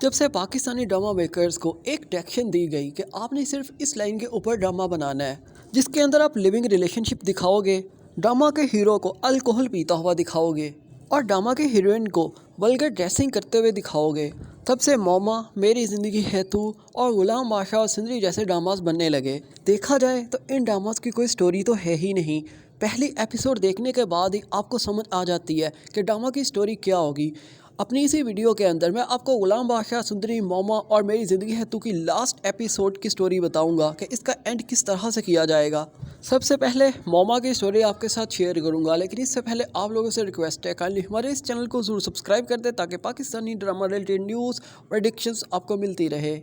जब से Pakistani drama makers को एक डायरेक्शन दी गई कि आपने सिर्फ इस लाइन के ऊपर ड्रामा बनाना है जिसके अंदर आप लिविंग रिलेशनशिप दिखाओगे, ड्रामा के हीरो को अल्कोहल पीता हुआ दिखाओगे और ड्रामा के हीरोइन को वल्गर ड्रेसिंग करते हुए दिखाओगे, तब से मोमा, मेरी ज़िंदगी है तू और गुलाम बादशाह और सिंदरी जैसे ड्रामास बनने लगे। देखा जाए तो इन ड्रामास की कोई स्टोरी तो है ही नहीं। पहली एपिसोड देखने के बाद ही आपको समझ आ जाती है कि ड्रामा की स्टोरी क्या होगी। अपनी इसी वीडियो के अंदर मैं आपको गुलाम बादशाह, सुंदरी, मोमा और मेरी ज़िंदगी है तू की लास्ट एपिसोड की स्टोरी बताऊंगा कि इसका एंड किस तरह से किया जाएगा। सबसे पहले मोमा की स्टोरी आपके साथ शेयर करूंगा, लेकिन इससे पहले आप लोगों से रिक्वेस्ट है काइंडली हमारे इस चैनल को ज़रूर सब्सक्राइब कर दें ताकि Pakistani drama related news predictions आपको मिलती रहे।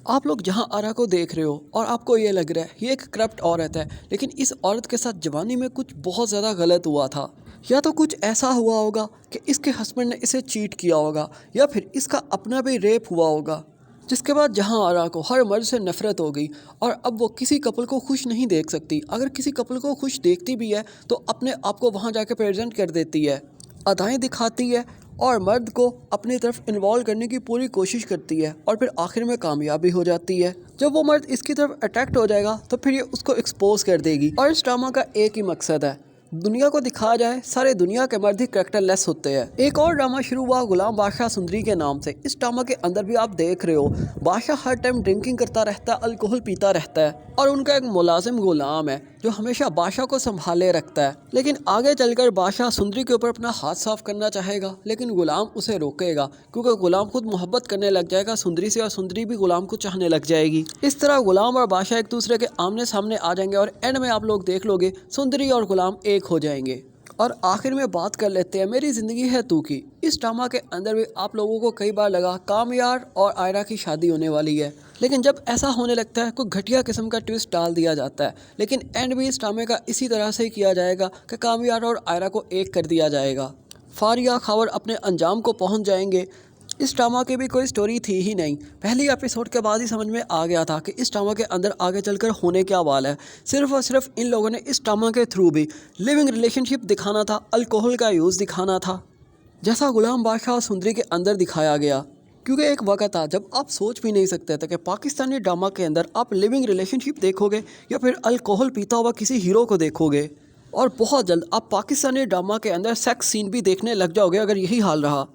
आप लोग जहां आरा को देख रहे हो और आपको ये लग रहा है ये एक करप्ट औरत है, लेकिन इस औरत के साथ जवानी में कुछ बहुत ज़्यादा गलत हुआ था। या तो कुछ ऐसा हुआ होगा कि इसके हस्बैंड ने इसे चीट किया होगा या फिर इसका अपना भी रेप हुआ होगा, जिसके बाद जहां आरा को हर मर्द से नफरत हो गई और अब वो किसी कपल को खुश नहीं देख सकती। अगर किसी कपल को खुश देखती भी है तो अपने आप को वहाँ जाके प्रेजेंट कर देती है, अदाएँ दिखाती है और मर्द को अपनी तरफ इन्वॉल्व करने की पूरी कोशिश करती है और फिर आखिर में कामयाब भी हो जाती है। जब वो मर्द इसकी तरफ अट्रैक्ट हो जाएगा तो फिर ये उसको एक्सपोज कर देगी। और इस ड्रामा का एक ही मकसद है, दुनिया को दिखाया जाए सारे दुनिया के मर्द ही कैरेक्टरलेस होते हैं। एक और ड्रामा शुरू हुआ गुलाम बादशाह सुंदरी के नाम से। इस ड्रामा के अंदर भी आप देख रहे हो बादशाह हर टाइम ड्रिंकिंग करता रहता है, अल्कोहल पीता रहता है और उनका एक मुलाजिम गुलाम है जो हमेशा बादशाह को संभाले रखता है। लेकिन आगे चलकर बादशाह सुंदरी के ऊपर अपना हाथ साफ करना चाहेगा, लेकिन गुलाम उसे रोकेगा क्योंकि गुलाम खुद मोहब्बत करने लग जाएगा सुंदरी से और सुंदरी भी गुलाम को चाहने लग जाएगी। इस तरह गुलाम और बादशाह एक दूसरे के आमने सामने आ जाएंगे और एंड में आप लोग देख लोगे सुंदरी और गुलाम एक हो जाएंगे। और आखिर में बात कर लेते हैं मेरी ज़िंदगी है तू की। इस ड्रामा के अंदर भी आप लोगों को कई बार लगा कामयार और आयरा की शादी होने वाली है, लेकिन जब ऐसा होने लगता है कोई घटिया किस्म का ट्विस्ट डाल दिया जाता है। लेकिन एंड भी इस ड्रामे का इसी तरह से किया जाएगा कि कामयार और आयरा को एक कर दिया जाएगा। फारिया खावर अपने अंजाम को पहुंच जाएंगे। इस ड्रामा की भी कोई स्टोरी थी ही नहीं। पहली एपिसोड के बाद ही समझ में आ गया था कि इस ड्रामा के अंदर आगे चलकर होने क्या वाला है। सिर्फ और सिर्फ इन लोगों ने इस ड्रामा के थ्रू भी लिविंग रिलेशनशिप दिखाना था, अल्कोहल का यूज़ दिखाना था, जैसा गुलाम बादशाह और सुंदरी के अंदर दिखाया गया। क्योंकि एक वक्त था जब आप सोच भी नहीं सकते थे कि पाकिस्तानी ड्रामा के अंदर आप लिविंग रिलेशनशिप देखोगे या फिर अल्कोहल पीता हुआ किसी हीरो को देखोगे। और बहुत जल्द आप पाकिस्तानी ड्रामा के अंदर सेक्स सीन भी देखने लग जाओगे अगर यही हाल रहा।